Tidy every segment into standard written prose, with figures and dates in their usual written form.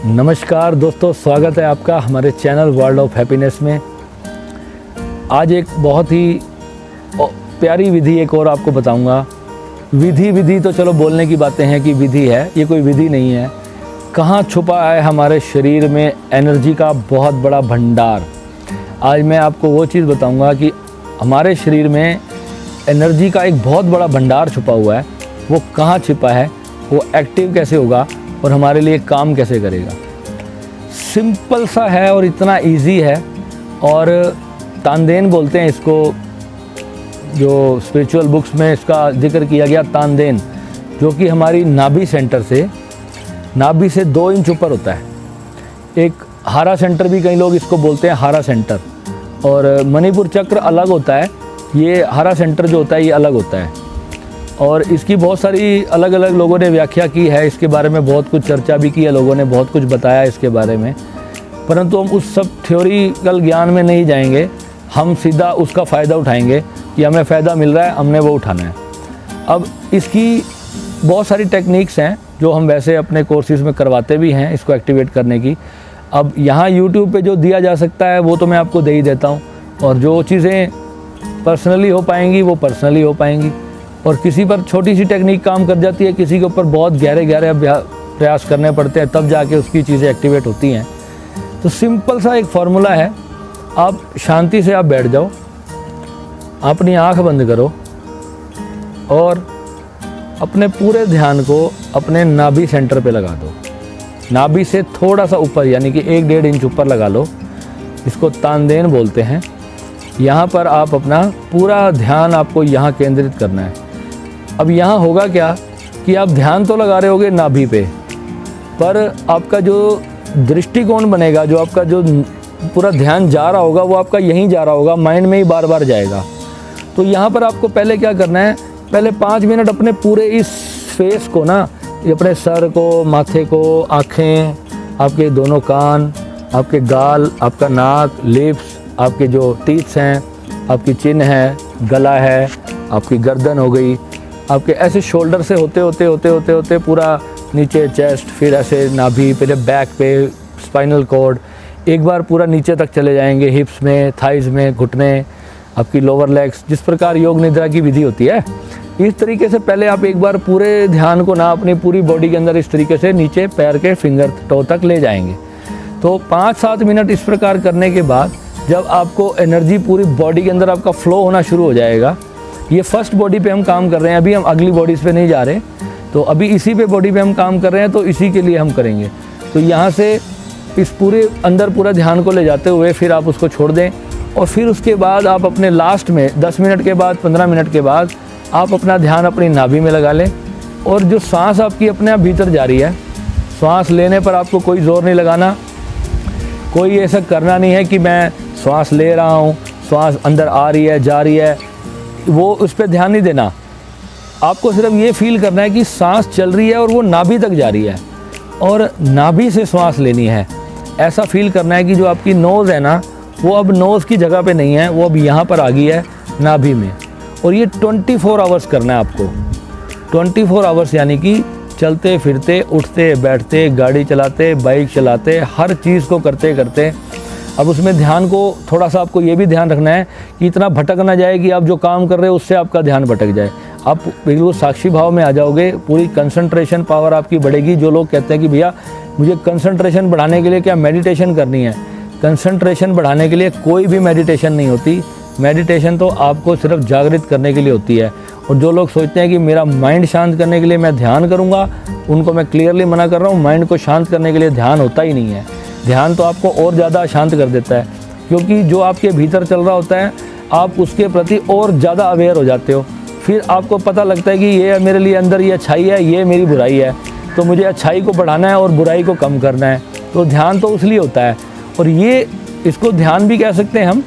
नमस्कार दोस्तों, स्वागत है आपका हमारे चैनल वर्ल्ड ऑफ हैप्पीनेस में। आज एक बहुत ही प्यारी विधि एक और आपको बताऊंगा। विधि तो चलो बोलने की बातें हैं कि विधि है, ये कोई विधि नहीं है। कहाँ छुपा है हमारे शरीर में एनर्जी का बहुत बड़ा भंडार। आज मैं आपको वो चीज़ बताऊंगा कि हमारे शरीर में एनर्जी का एक बहुत बड़ा भंडार छुपा हुआ है। वो कहाँ छिपा है, वो एक्टिव कैसे होगा और हमारे लिए काम कैसे करेगा। सिंपल सा है और इतना इजी है। और तानदेन बोलते हैं इसको, जो स्पिरिचुअल बुक्स में इसका जिक्र किया गया तानदेन, जो कि हमारी नाभि सेंटर से 2 इंच ऊपर होता है। एक हारा सेंटर भी कई लोग इसको बोलते हैं, हारा सेंटर। और मणिपुर चक्र अलग होता है, ये हारा सेंटर जो होता है ये अलग होता है। और इसकी बहुत सारी अलग अलग लोगों ने व्याख्या की है, इसके बारे में बहुत कुछ चर्चा भी की है, लोगों ने बहुत कुछ बताया इसके बारे में। परंतु हम उस सब थ्योरिकल ज्ञान में नहीं जाएंगे, हम सीधा उसका फ़ायदा उठाएंगे कि हमें फ़ायदा मिल रहा है, हमने वो उठाना है। अब इसकी बहुत सारी टेक्निक्स हैं जो हम वैसे अपने कोर्सेज़ में करवाते भी हैं, इसको एक्टिवेट करने की। अब यहाँ यूट्यूब पे जो दिया जा सकता है वो तो मैं आपको दे ही देता हूँ, और जो चीज़ें पर्सनली हो पाएंगी वो पर्सनली हो पाएंगी। और किसी पर छोटी सी टेक्निक काम कर जाती है, किसी के ऊपर बहुत गहरे प्रयास करने पड़ते हैं, तब जाके उसकी चीज़ें एक्टिवेट होती हैं। तो सिंपल सा एक फार्मूला है। आप शांति से आप बैठ जाओ, अपनी आंख बंद करो और अपने पूरे ध्यान को अपने नाभि सेंटर पे लगा दो। नाभि से थोड़ा सा ऊपर, यानी कि 1-1.5 इंच ऊपर लगा लो। इसको तानदेन बोलते हैं। यहाँ पर आप अपना पूरा ध्यान आपको यहाँ केंद्रित करना है। अब यहाँ होगा क्या कि आप ध्यान तो लगा रहे होगे नाभि पे, पर आपका जो दृष्टिकोण बनेगा, जो आपका जो पूरा ध्यान जा रहा होगा वो आपका यहीं जा रहा होगा, माइंड में ही बार बार जाएगा। तो यहाँ पर आपको पहले क्या करना है, पहले 5 मिनट अपने पूरे इस फेस को ना, अपने सर को, माथे को, आँखें, आपके दोनों कान, आपके गाल, आपका नाक, लिप्स, आपके जो टीथ्स हैं, आपकी चिन है, गला है, आपकी गर्दन हो गई, आपके ऐसे शोल्डर से होते पूरा नीचे चेस्ट, फिर ऐसे नाभि, पहले बैक पे, स्पाइनल कॉर्ड, एक बार पूरा नीचे तक चले जाएंगे, हिप्स में, थाइज़ में, घुटने, आपकी लोअर लेग्स। जिस प्रकार योग निद्रा की विधि होती है, इस तरीके से पहले आप एक बार पूरे ध्यान को ना अपनी पूरी बॉडी के अंदर इस तरीके से नीचे पैर के फिंगर टो तक ले जाएंगे। तो 5-7 मिनट इस प्रकार करने के बाद जब आपको एनर्जी पूरी बॉडी के अंदर आपका फ्लो होना शुरू हो जाएगा, ये फर्स्ट बॉडी पे हम काम कर रहे हैं, अभी हम अगली बॉडीज़ पे नहीं जा रहे, तो अभी इसी पे बॉडी पे हम काम कर रहे हैं, तो इसी के लिए हम करेंगे। तो यहाँ से इस पूरे अंदर पूरा ध्यान को ले जाते हुए फिर आप उसको छोड़ दें, और फिर उसके बाद आप अपने लास्ट में 10 मिनट के बाद, 15 मिनट के बाद आप अपना ध्यान अपनी नाभि में लगा लें। और जो सांस आपकी अपने आप भीतर जा रही है, श्वास लेने पर आपको कोई ज़ोर नहीं लगाना, कोई ऐसा करना नहीं है कि मैं श्वास ले रहा हूँ, श्वास अंदर आ रही है, जा रही है, वो उस पर ध्यान नहीं देना। आपको सिर्फ ये फील करना है कि सांस चल रही है और वो नाभि तक जा रही है, और नाभि से श्वास लेनी है। ऐसा फील करना है कि जो आपकी नोज़ है ना, वो अब नोज़ की जगह पे नहीं है, वो अब यहाँ पर आ गई है नाभि में। और ये 24 आवर्स करना है आपको। 24 आवर्स यानी कि चलते फिरते, उठते बैठते, गाड़ी चलाते, बाइक चलाते, हर चीज़ को करते करते। अब उसमें ध्यान को थोड़ा सा आपको ये भी ध्यान रखना है कि इतना भटक ना जाए कि आप जो काम कर रहे हो उससे आपका ध्यान भटक जाए। आप बिल्कुल साक्षी भाव में आ जाओगे, पूरी कंसंट्रेशन पावर आपकी बढ़ेगी। जो लोग कहते हैं कि भैया मुझे कंसंट्रेशन बढ़ाने के लिए क्या मेडिटेशन करनी है, कंसंट्रेशन बढ़ाने के लिए कोई भी मेडिटेशन नहीं होती। मेडिटेशन तो आपको सिर्फ जागृत करने के लिए होती है। और जो लोग सोचते हैं कि मेरा माइंड शांत करने के लिए मैं ध्यान करूँगा, उनको मैं क्लियरली मना कर रहा हूँ। माइंड को शांत करने के लिए ध्यान होता ही नहीं है। ध्यान तो आपको और ज़्यादा शांत कर देता है, क्योंकि जो आपके भीतर चल रहा होता है आप उसके प्रति और ज़्यादा अवेयर हो जाते हो। फिर आपको पता लगता है कि ये मेरे लिए अंदर ये अच्छाई है, ये मेरी बुराई है, तो मुझे अच्छाई को बढ़ाना है और बुराई को कम करना है। तो ध्यान तो इसलिए होता है, और ये इसको ध्यान भी कह सकते हैं हम।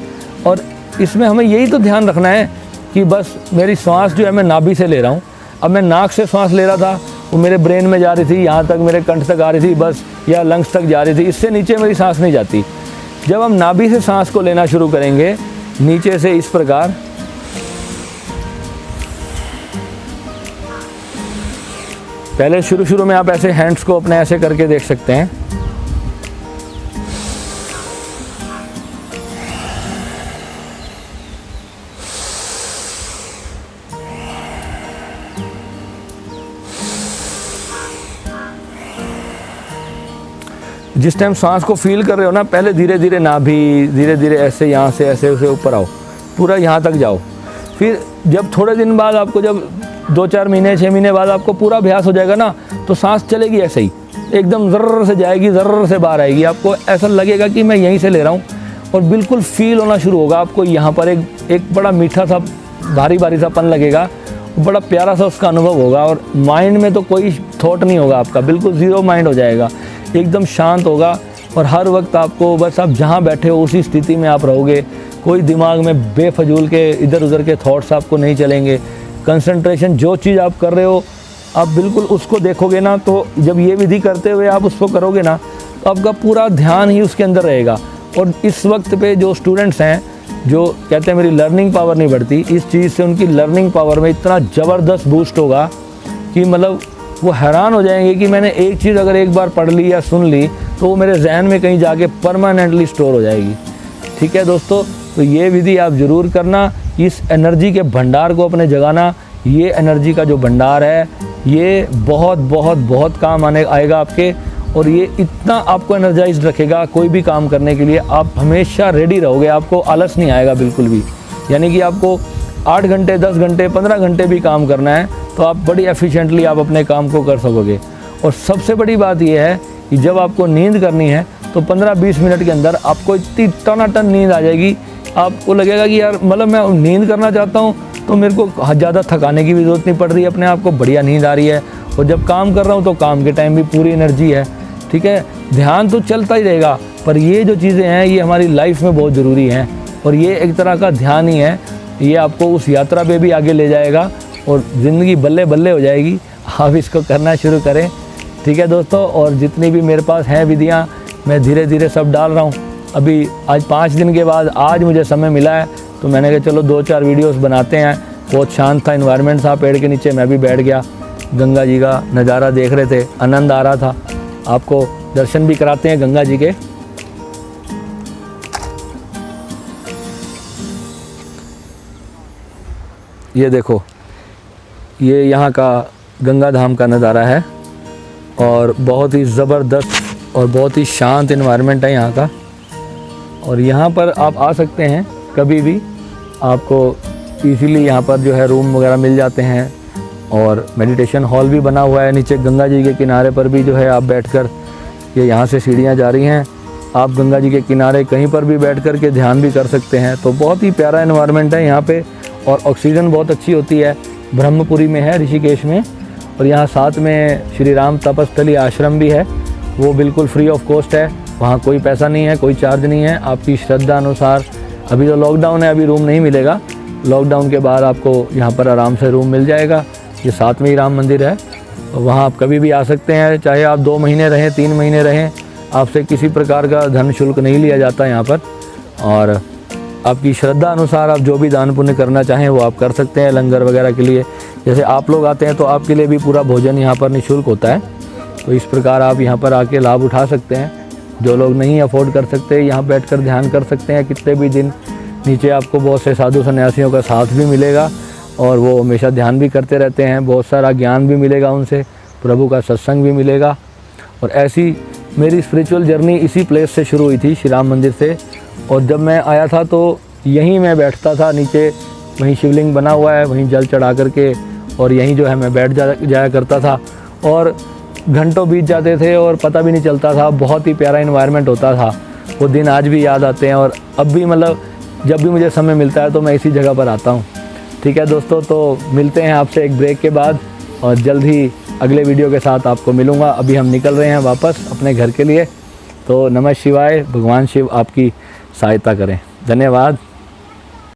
और इसमें हमें यही तो ध्यान रखना है कि बस मेरी सांस जो है मैं नाभि से ले रहा हूँ। अब मैं नाक से सांस ले रहा था, वो मेरे ब्रेन में जा रही थी, यहाँ तक मेरे कंठ तक आ रही थी बस, या लंग्स तक जा रही थी, इससे नीचे मेरी सांस नहीं जाती। जब हम नाभि से सांस को लेना शुरू करेंगे नीचे से इस प्रकार, पहले शुरू में आप ऐसे हैंड्स को अपने ऐसे करके देख सकते हैं, जिस टाइम सांस को फील कर रहे हो ना, पहले धीरे धीरे नाभि, धीरे धीरे ऐसे यहाँ से ऐसे ऐसे ऊपर आओ, पूरा यहाँ तक जाओ। फिर जब थोड़े दिन बाद आपको, जब 2-4 महीने 6 महीने बाद आपको पूरा अभ्यास हो जाएगा ना, तो सांस चलेगी ऐसे ही, एकदम ज़र्र से जाएगी, ज़र्र से बाहर आएगी। आपको ऐसा लगेगा कि मैं यहीं से ले रहा हूँ, और बिल्कुल फील होना शुरू होगा आपको यहाँ पर एक बड़ा मीठा सा भारी भारी सा पन लगेगा, बड़ा प्यारा सा उसका अनुभव होगा। और माइंड में तो कोई थॉट नहीं होगा आपका, बिल्कुल ज़ीरो माइंड हो जाएगा, एकदम शांत होगा। और हर वक्त आपको बस आप जहाँ बैठे हो उसी स्थिति में आप रहोगे, कोई दिमाग में बेफजूल के इधर उधर के थॉट्स आपको नहीं चलेंगे। कंसंट्रेशन जो चीज़ आप कर रहे हो आप बिल्कुल उसको देखोगे ना, तो जब ये विधि करते हुए आप उसको करोगे ना, तो आपका पूरा ध्यान ही उसके अंदर रहेगा। और इस वक्त पे जो स्टूडेंट्स हैं जो कहते हैं मेरी लर्निंग पावर नहीं बढ़ती, इस चीज़ से उनकी लर्निंग पावर में इतना ज़बरदस्त बूस्ट होगा कि मतलब वो हैरान हो जाएंगे कि मैंने एक चीज़ अगर एक बार पढ़ ली या सुन ली तो वो मेरे जहन में कहीं जाके परमानेंटली स्टोर हो जाएगी। ठीक है दोस्तों, तो ये विधि आप ज़रूर करना, इस एनर्जी के भंडार को अपने जगाना। ये एनर्जी का जो भंडार है ये बहुत बहुत बहुत काम आएगा आपके, और ये इतना आपको एनर्जाइज्ड रखेगा कोई भी काम करने के लिए। आप हमेशा रेडी रहोगे, आपको आलस नहीं आएगा बिल्कुल भी। यानी कि आपको 8 घंटे 10 घंटे 15 घंटे भी काम करना है तो आप बड़ी एफिशिएंटली आप अपने काम को कर सकोगे। और सबसे बड़ी बात यह है कि जब आपको नींद करनी है तो 15-20 मिनट के अंदर आपको इतनी टनाटन नींद आ जाएगी, आपको लगेगा कि यार मतलब मैं नींद करना चाहता हूँ तो मेरे को ज़्यादा थकाने की भी ज़रूरत नहीं पड़ रही है, अपने आप को बढ़िया नींद आ रही है। और जब काम कर रहा हूँ तो काम के टाइम भी पूरी एनर्जी है। ठीक है, ध्यान तो चलता ही रहेगा, पर ये जो चीज़ें हैं ये हमारी लाइफ में बहुत ज़रूरी हैं, और ये एक तरह का ध्यान ही है। ये आपको उस यात्रा पे भी आगे ले जाएगा और ज़िंदगी बल्ले बल्ले हो जाएगी। आप इसको करना शुरू करें। ठीक है दोस्तों, और जितनी भी मेरे पास हैं विधियाँ मैं धीरे धीरे सब डाल रहा हूँ। अभी आज 5 दिन के बाद आज मुझे समय मिला है तो मैंने कहा चलो 2-4 वीडियोस बनाते हैं। बहुत शांत था इन्वायरमेंट था, पेड़ के नीचे मैं भी बैठ गया, गंगा जी का नज़ारा देख रहे थे, आनंद आ रहा था। आपको दर्शन भी कराते हैं गंगा जी के। ये देखो, ये यहाँ का गंगा धाम का नज़ारा है, और बहुत ही ज़बरदस्त और बहुत ही शांत इन्वायरमेंट है यहाँ का। और यहाँ पर आप आ सकते हैं कभी भी, आपको इजीली यहाँ पर जो है रूम वगैरह मिल जाते हैं, और मेडिटेशन हॉल भी बना हुआ है नीचे गंगा जी के किनारे पर भी जो है आप बैठकर, ये यहाँ से सीढ़ियाँ जा रही हैं, आप गंगा जी के किनारे कहीं पर भी बैठ कर के ध्यान भी कर सकते हैं। तो बहुत ही प्यारा एनवायरनमेंट है यहाँ पे, और ऑक्सीजन बहुत अच्छी होती है। ब्रह्मपुरी में है, ऋषिकेश में, और यहाँ साथ में श्री राम तपस्थली आश्रम भी है, वो बिल्कुल फ्री ऑफ कॉस्ट है। वहाँ कोई पैसा नहीं है, कोई चार्ज नहीं है, आपकी श्रद्धा अनुसार। अभी तो लॉकडाउन है, अभी रूम नहीं मिलेगा, लॉकडाउन के बाद आपको यहाँ पर आराम से रूम मिल जाएगा। ये साथ में ही राम मंदिर है, वहाँ आप कभी भी आ सकते हैं, चाहे आप 2 महीने रहें 3 महीने रहें, आपसे किसी प्रकार का धन शुल्क नहीं लिया जाता यहाँ पर। और आपकी श्रद्धा अनुसार आप जो भी दान पुण्य करना चाहें वो आप कर सकते हैं। लंगर वगैरह के लिए, जैसे आप लोग आते हैं तो आपके लिए भी पूरा भोजन यहाँ पर निःशुल्क होता है। तो इस प्रकार आप यहाँ पर आके लाभ उठा सकते हैं। जो लोग नहीं अफोर्ड कर सकते, यहाँ बैठकर ध्यान कर सकते हैं कितने भी दिन। नीचे आपको बहुत से साधु सन्यासियों का साथ भी मिलेगा, और वो हमेशा ध्यान भी करते रहते हैं, बहुत सारा ज्ञान भी मिलेगा उनसे, प्रभु का सत्संग भी मिलेगा। और ऐसी मेरी स्पिरिचुअल जर्नी इसी प्लेस से शुरू हुई थी, श्री राम मंदिर से। और जब मैं आया था तो यहीं मैं बैठता था, नीचे वहीं शिवलिंग बना हुआ है, वहीं जल चढ़ा करके, और यहीं जो है मैं बैठ जाया करता था, और घंटों बीत जाते थे और पता भी नहीं चलता था। बहुत ही प्यारा इन्वायरमेंट होता था, वो दिन आज भी याद आते हैं। और अब भी मतलब जब भी मुझे समय मिलता है तो मैं इसी जगह पर आता हूँ। ठीक है दोस्तों, तो मिलते हैं आपसे एक ब्रेक के बाद, और जल्द ही अगले वीडियो के साथ आपको मिलूँगा। अभी हम निकल रहे हैं वापस अपने घर के लिए। तो नमः शिवाय, भगवान शिव आपकी सहायता करें। धन्यवाद।